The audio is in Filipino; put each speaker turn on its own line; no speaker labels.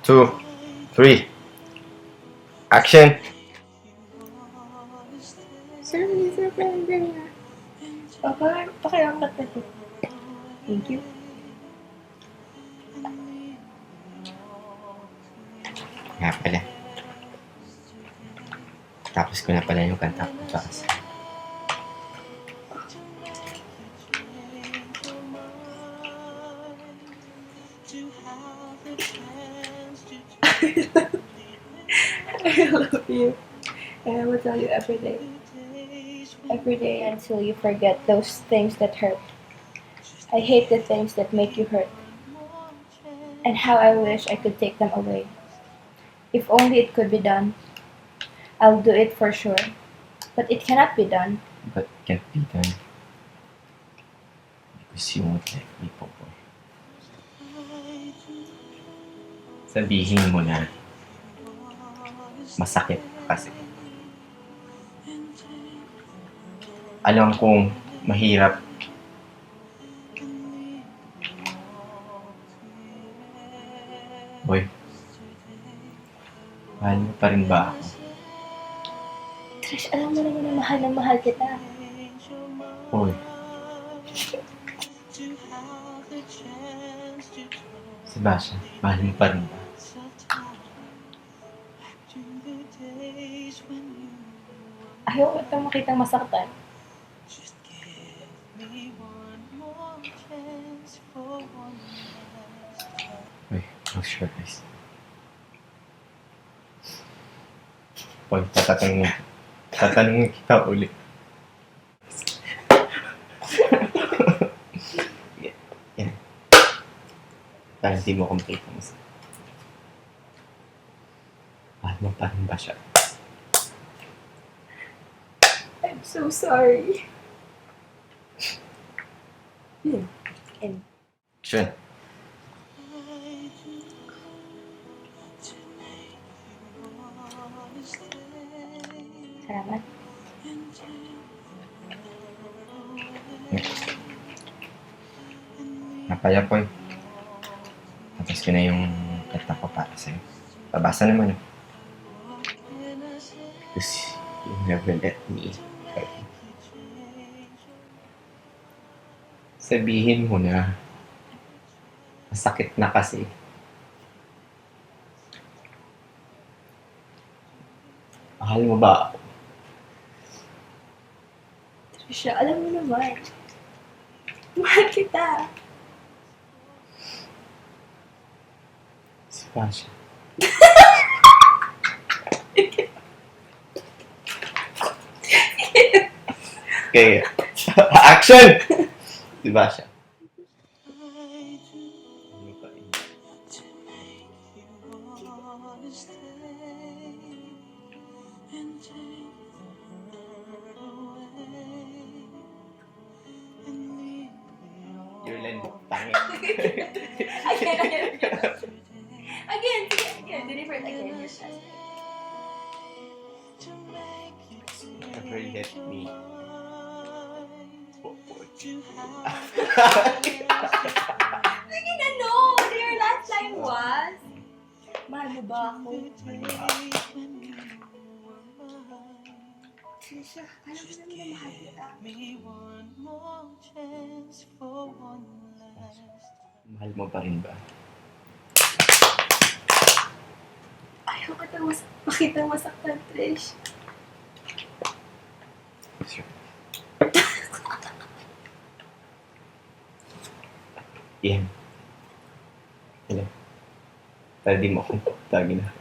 two, three. Action!
Sir, Mr. President nga. Papa, pakiangkat na po. Thank you.
Nga pala. Tapos ko na pala yung kanta ko para sa...
I love you. And I will tell you every day. Every day until you forget those things that hurt. I hate the things that make you hurt. And how I wish I could take them away. If only it could be done. I'll do it for sure. But it cannot be done.
But can't be done. Because you won't let me, Popoy. Sabihin mo na masakit kasi. Alam kong mahirap. Boy, mahal mo pa rin ba ako?
Trish, alam mo naman na mahal kita.
Boy. Sebastian, mahal mo pa rin ba?
Ayaw ko itong makitang masaktan.
Boy, close your eyes. Boy, tatanungin kita ulit. Yan. Parang hindi mo complete ang isa. Mahal mo pa rin ba siya?
I'm so sorry. And
Action.
salamat.
Napaya po eh. Tapos ko na yung kanta ko para sa'yo. Pabasa naman eh. Because you never let me hurt. Sabihin mo na masakit na kasi. Mahal mo ba ako?
Trisha, alam mo naman. Mahal kita.
Sebastian. Okay. Action! Sebastian. You're len tangit.
Again. Deliver it again. Your chest.
Never let me. Popoy.
Sige na, no! Your last line was, mahal mo ba ako? Trisha, alam mo naman na mahal kita.
Mahal mo pa rin ba?
Ayaw makitang masaktan, Trish.
Sure. Yan. Hello. Pwede mo akong tagin na.